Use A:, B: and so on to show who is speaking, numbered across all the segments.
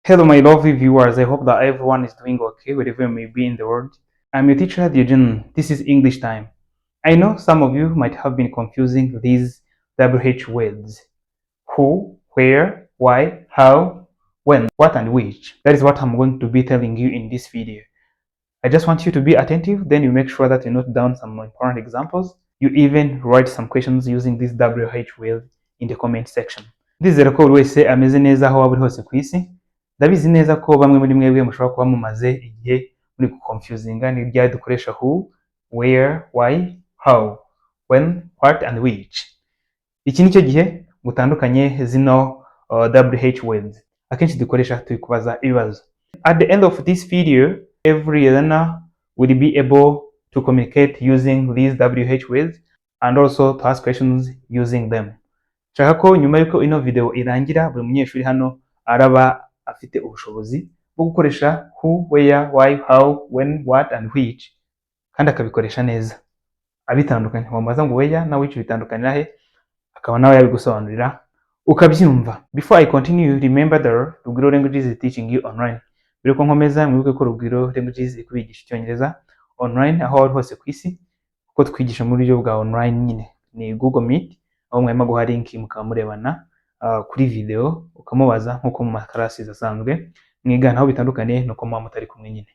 A: Hello my lovely viewers, I hope that everyone is doing okay wherever you may be in the world. I'm your teacher Diogene. This is English time. I know some of you might have been confusing these WH words. Who, where, why, how, when, what and which. That is what I'm going to be telling you in this video. I just want you to be attentive, then you make sure that you note down some important examples. You even write some questions using this WH word in the comment section. Ndizera ko buri wese ameze neza aho waba uri hose ku isi. Ndabizi neza ko bamwe muri mwebwe mushobora kuba mumaze igihe muri guconfusinga n'ibya dukoresha who, where, why, how, when, what and which. Iki nicyo gihe gutandukanye zino WH words. Akenshi dukoresha turi kubaza ibibazo. At the end of this video, every learner will be able to communicate using these WH words and also to ask questions using them. Nshaka ko nyuma yuko ino video irangira buri munyeshuri hano araba afite ubushobozi bwo gukoresha who, where, why, how, when, what and which kandi akabikoresha neza abitandukanye. Wamaza ngo where na which bitandukanira he, akaba nawe yabigusobanurira ukabyumva. Before I continue, remember that Rugwiro Languages is teaching you online. Biro ko nkomeza mwibuke ko Rugwiro Languages ikubigisha icyongereza online aho ari hose ku isi, kuko twigisha muri buryo bwa online nyine. Ni Google Meet aho mwema guha link mukaba murebana kuri video ukamubaza nkuko mu makarasi asanzwe mwigana aho bitandukanye nuko muba mutari kumwe nyine.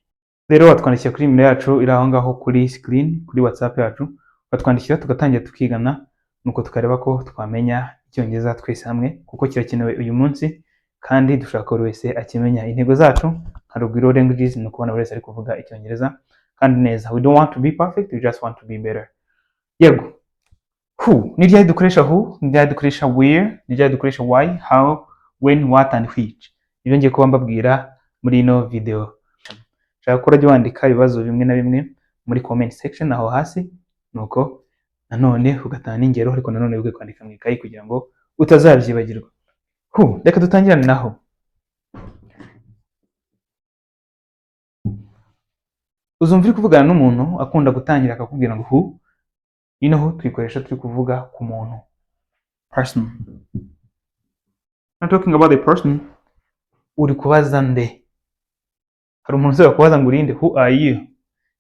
A: Rero watwandikiye kuri email yacu iri aho ngaho kuri screen kuri WhatsApp yacu, watwandikira tugatangira tukigana nuko tukareba ko twamenya icyongereza twese hamwe kuko kirakenewe uyu munsi kandi dushaka buri wese akimenya. Intego zacu nka Rugwiro Languages ni ukubona buri wese ari kuvuga icyongereza kandi neza. We don't want to be perfect, we just want to be better. Yego. Who, ni ryari dukoresha who, ni ryari dukoresha where, ni ryari dukoresha why, how, when, what and which. Ibyo ngiye kuba mbabwira muri ino video. Nshaka ko urajya wandika ibibazo bimwe na bimwe muri comment section aho hasi, nuko nanone ugatanga n'ingero ariko nanone wibuke kwandika mu ikayi kugira ngo utazabyibagirwa. Who, reka dutangirane naho. Uzumva uri kuvugana n'umuntu akunda gutangira akakubwira ngo who, who tuyikoresha turi kuvuga ku muntu, person. I'm talking about the person. Uri kubaza nde. Hari umuntu ushobora kubaza ngo urinde, who are you?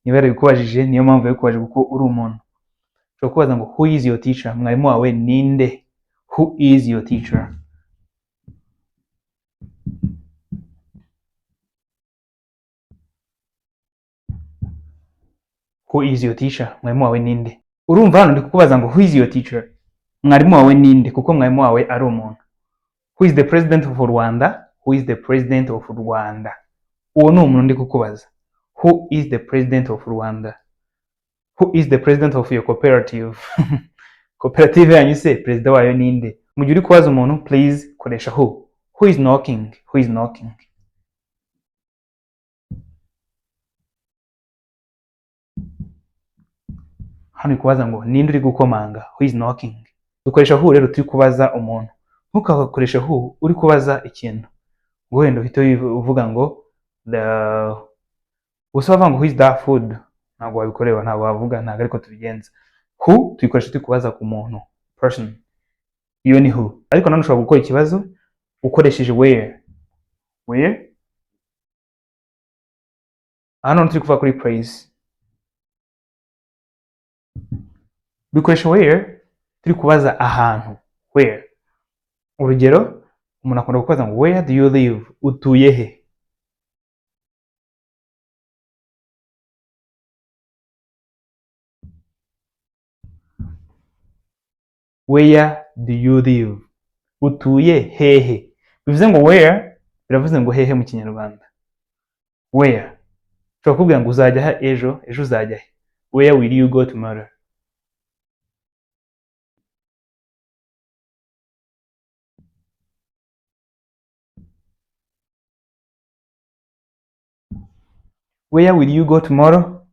A: Niba yarabikubajije niyo mpamvu yabikubajije kuko uri umuntu. Ushobora kubaza ngo who is your teacher? Mwarimu wawe ninde? Who is your teacher? Who is your teacher? Mwarimu wawe ninde? Urumva hano ndi kukubaza ngo who is your teacher? Mwarimu wawe ninde? Kuko mwarimu wawe ari umuntu. Who is the president of Rwanda? Who is the president of Rwanda? Uwo ni umuntu ndi kukubaza. Who is the president of Rwanda? Who is the president of your cooperative? Cooperative yanyu se president wayo ninde? Mu gihe uri kubaza umuntu, please koresha who. Who is knocking? Who is knocking? Hano kubaza ngo ninde uri gukomanga? Who is knocking? Dukoresha who rero turi kubaza umuntu. Ntukakoresha who uri kubaza ikintu. Ngo wenda uhite uvuga ngo usaba ngo who is that food? Ntabwo wabikorewa, ntabwo wavuga, ntabwo ariko tubigenza. Who tuyikoresha turi kubaza ku muntu, person. Iyo ni who. Ariko none ushobora gukora ikibazo ukoresheje where. Where? Hano turi kuvuga kuri place. Dukoresha where turi kubaza ahantu, where. Urugero, umuntu akunda kubaza ngo where do you live? Utuye he? Where do you live? Utuye hehe? Bivuze ngo where biravuze ngo hehe mu Kinyarwanda. Where. Ushobora kubwira ngo uzajya ha ejo, ejo uzajya he? Where will you go tomorrow? Where will you go tomorrow?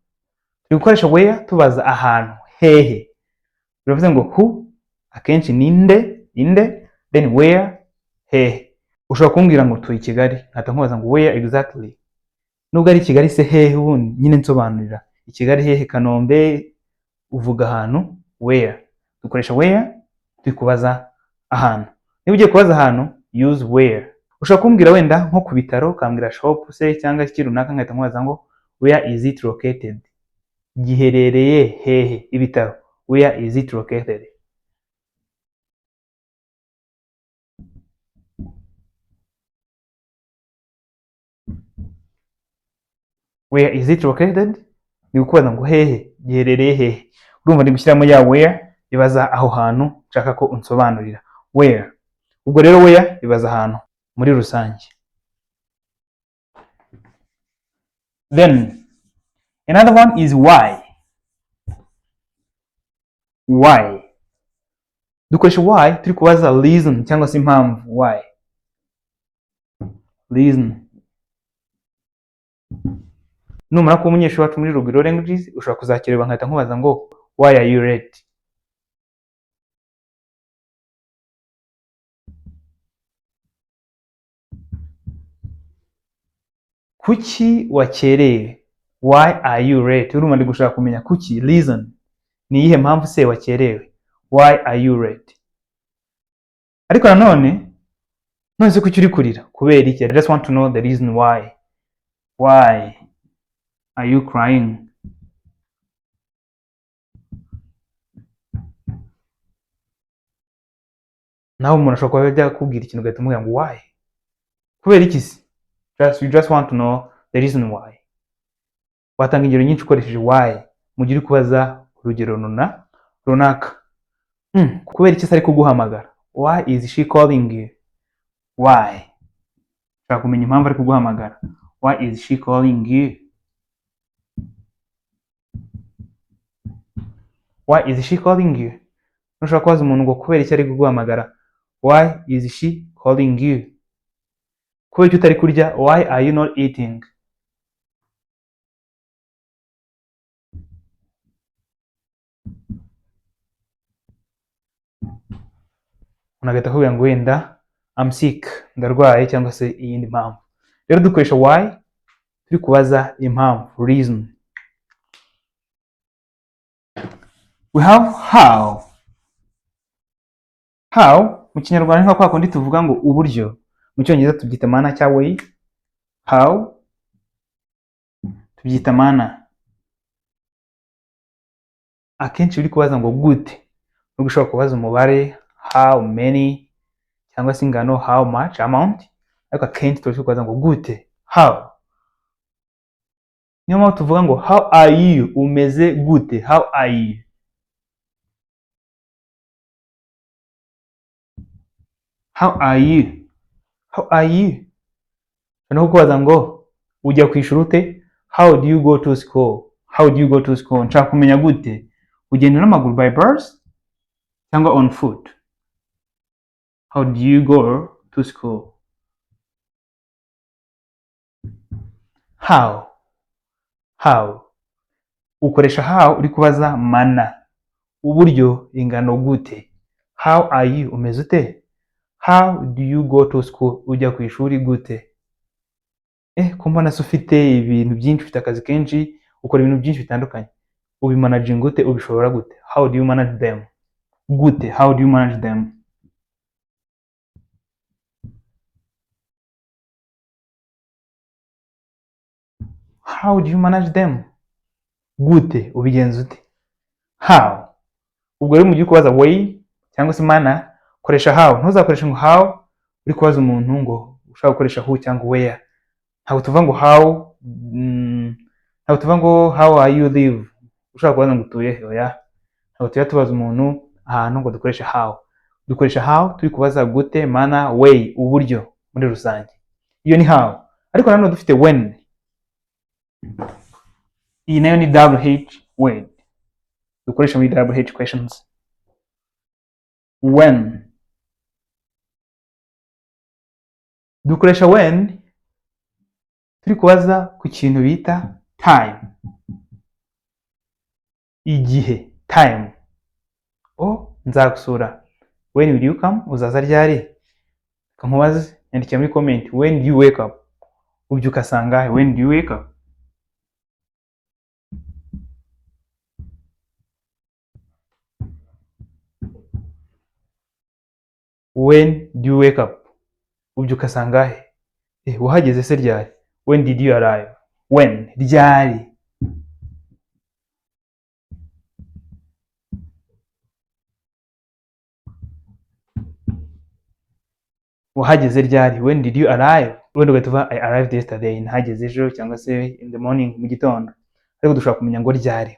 A: Turi gukoresha where tubaza ahantu, hehe. Biravuze ngo who akenshi ninde, inde, then where, hehe. Ushobora kumbwira ngo tuye Kigali, nkahita nkubaza ngo where exactly? Nubwo ari Kigali se hehe ubundi nyine nsobanurira. Kigali hehe, Kanombe, uvuga ahantu where. Dukoresha where turi kubaza ahantu. Niba ugiye kubaza ahantu use where. ushobora kumbwira wenda nko ku bitaro ukambwira shop se cyangwa iki runaka nkahita nkubaza ngo where is it located, giherereye hehe ibitaro, where is it located. Where is it located ni ukubaza ngo hehe, giherereye hehe. Urumva ndi gushyiramo ya where ibaza aho hantu nshaka ko unsobanurira where. Ubwo rero where ibaza ahantu muri rusange. Then another one is why. Why dukoresha why turi kubaza reason cyangwa se impamvu. Why, reason. Numara kuba umunyeshuri wacu muri Rugwiro Languages ushobora kuzakireba nkahita nkubaza ngo why are you late. Kuki wakerewe, why are you late. Urumva ndi gushaka kumenya kuki, reason, ni iyihe mpamvu se wakerewe, why are you late. Ariko nanone se kuki uri kurira, kubera iki. I just want to know the reason why. Why are you crying. Nawe umuntu ashobora kuba yajya kubwira ikintu ugahita umubwira ngo why, kubera iki se. You just want to know the reason why. Watanga ingero nyinshi ukoresheje why mu gihe uri kubaza urugero runaka. Kubera iki se ari kuguhamagara, why is she calling you. Why, ushaka kumenya impamvu ari kuguhamagara, why is she calling you. Why is she calling you. Ushobora kubaza umuntu ngo kubera iki ari kuguhamagara, why is she calling you. Kubera iki utari kurya, why are you not eating. Unagahita kubwira ngo wenda I'm sick, ndarwaye, cyangwa se iyindi mpamvu. Rero dukoresha why turi kubaza impamvu, reason. We have how. How mu kinyarwanda ni nka kwa kundi tuvuga ngo uburyo, mu cyongereza tubyita mana cya way. How tubyita mana. Akenshi uri kubaza ngo gute, nubwo ushobora kubaza umubare how many cyangwa se ingano how much, amount, ariko akenshi turi kubaza ngo gute, how. Niyo mpamvu tuvuga ngo how are you, umeze gute, how are you. How are you, how are you. Noneho kubaza ngo ujya ku ishuri ute, how do you go to school, how do you go to school. Nshaka kumenya gute, ugenda n'amaguru by bus cyangwa on foot. How do you go to school. How, how ukoresha how uri kubaza mana, uburyo, ingano gute. How are you, umeze ute. How do you go to school, ujya ku ishuri gute. Kumbona se ufite ibintu byinshi, ufite akazi kenshi, ukora ibintu byinshi bitandukanye, ubimanaging gute, ubishobora gute. How do you manage them. Gute, how do you manage them. How do you manage them. Gute, ubigenza ute. How. Ubwo rero mu gihe kubaza way cyangwa se mana, koresha how. Ntuzakoresha ngo how uri kubaza umuntu ngo ushaka gukoresha who cyangwa where. Ntabwo tuvuga ngo how, ntabwo tuvuga ngo how are you live, ushaka kubaza ngo utuye, oya. Ntabwo tujya tubaza umuntu ahantu ngo dukoreshe how. Dukoresha how turi kubaza gute, mana, way, uburyo muri rusange. Iyo ni how. Ariko nanone dufite when. Iyi nayo ni WH word dukoresha muri WH questions. When. Dukoresha when turi kubaza ku kintu bita time, igihe, time. Nzagusura, when will you come, uzaza ryari. Kankubaze, yandikira muri comment, when do you wake up, ubyuka sangahe, when do you wake up. When do you wake up. ubyuka sangahe? Wahageze se ryari? When did you arrive? When, ryari. Wahageze ryari? When did you arrive? Wenda ugahita uvuga I arrived yesterday, nahageze ejo, cyangwa se in the morning, mu gitondo. Ariko dushobora kumenya ngo ryari.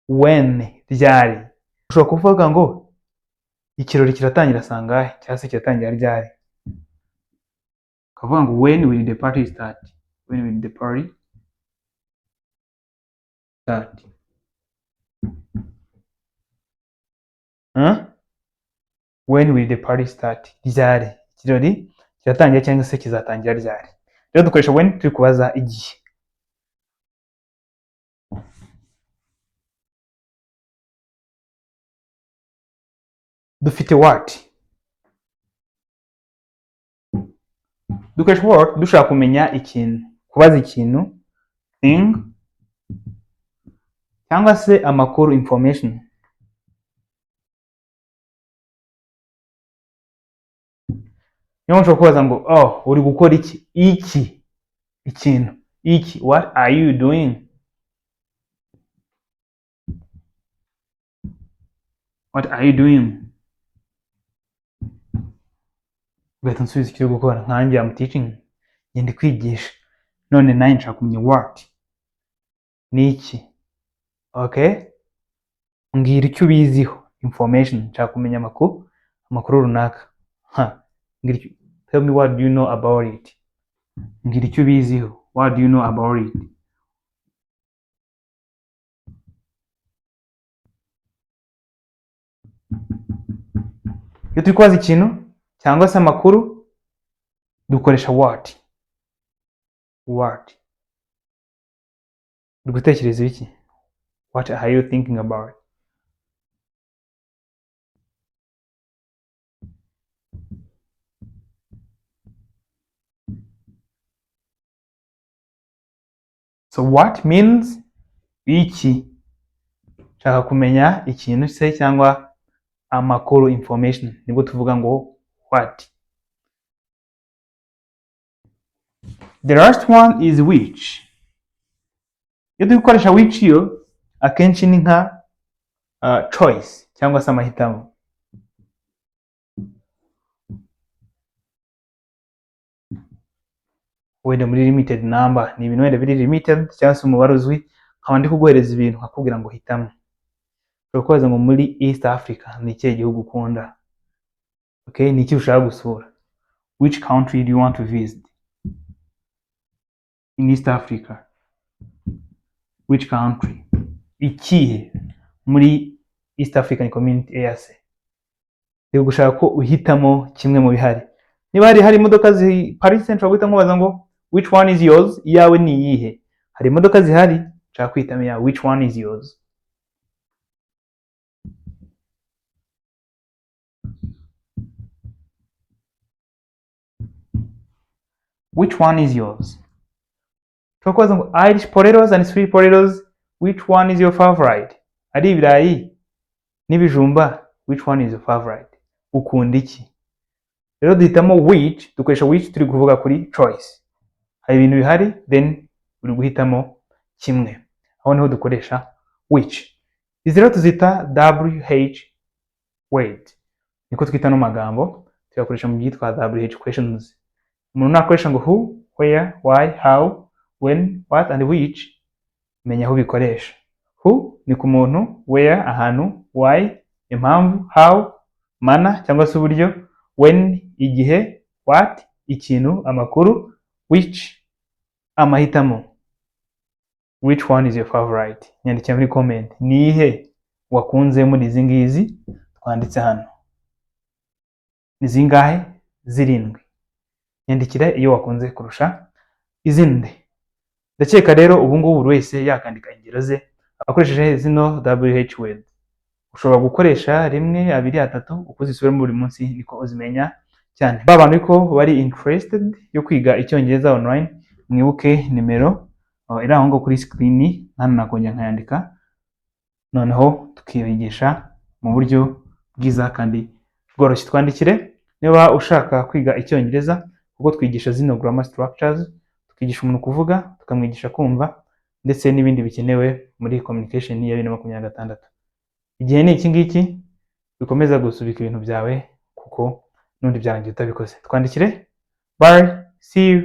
A: When, ryari. Ushobora kuvuga ngo ikirori kiratangira sangahe, cyangwa se kiratangira ryari. Ukavuga ngo when will the party start? When will the party start? When will the party start? Ryari. Ikirori kiratangira cyangwa se kizatangira ryari. Rero dukoresha when turi kubaza igihe. Dufite what. Dukoresha what dushaka kumenya ikintu, kubaza ikintu, thing, cyangwa se amakuru, information. Niyo nshobora kubaza ngo uri gukora iki? Ikintu. What are you doing? What are you doing? Ugahita unsubiza icyo uri gukora. Nkanjye I'm teaching, ndi kwigisha. None nawe nshaka kumenya what. Ni iki? Okay? Mbwira icyo ubiziho, information. Nshaka kumenya amakuru runaka. Tell me what do you know about it. Mbwira icyo ubiziho. What do you know about it? Iyo turi kubaza ikintu cyangwa se amakuru dukoresha what. Uri gutekereza iki? What are you thinking about? So what means iki. Nshaka kumenya ikintu se cyangwa amakuru, information. Nibwo tuvuga ngo what. The last one is which. Iyo dukoresha which yo akenshi ni nka choice cyangwa se amahitamo. Wenda muri limited number, ni ibintu wenda biri limited cyangwa se umubare uzwi, nkaba ndi kuguhereza ibintu nkakubwira ngo hitamo. Ushobora ngo muri East Africa ni ikihe gihugu ukunda? Okay, ni iki ushaka gusura? Which country do you want to visit in East Africa? Which country? Ikihe muri East African Community EAC. Rero gushaka ko uhitamo kimwe mu bihari. Niba hari imodoka ziparitse, nshobora guhita nkubaza ngo which one is yours? Iyawe ni iyihe? Hari imodoka zihari, nshaka kwitamo ya which one is yours? Which one is yours? Tukakubaza ngo Irish potatoes and sweet potatoes, which one is your favorite? Ari ibirayi n'ibijumba, which one is your favorite? Ukunda iki? Rero duhitamo which, dukoresha which turi kuvuga kuri choice. Hari ibintu bihari, then uri guhitamo kimwe. Aho niho dukoresha which. Izi rero tuzita WH word. Niko twita no magambo, tuyakoresha mu byitwa WH questions. Umuntu nakoresha ngo who, where, why, how, when, what and which, menya aho bikoresha. Who ni ku muntu, where ahantu, why impamvu, how manner cyangwa se uburyo, when igihe, what ikintu, amakuru, which amahitamo. Which one is your favorite? Nyandikira muri comment nihe wakunze muri izi ngizi twanditse hano. Ni zingahe? 7. Nyandikira iyo wakunze kurusha izindi. Ndakeka rero ubu ngubu buri wese yakandika ingero ze akoresheje zino WH word. Ushobora gukoresha rimwe, 2, 3 uko zisubiramo buri munsi niko uzimenya cyane. Babantu ko bari interested yo kwiga icyongereza online, mwibuke nimero iri aho ngo kuri screen, hano nakongera nkayandika, noneho tukibigisha mu buryo bwiza kandi bworoshye. Twandikire Niba ushaka kwiga icyongereza kuko twigisha zino grammar structures, tukigisha umuntu kuvuga, tukamwigisha kumva ndetse n'ibindi bikenewe muri communication ya 2026. Igihe ni iki ngiki, bikomeza gusubika ibintu byawe kuko nundi byarangiye utabikoze. Twandikire. Bye, see you.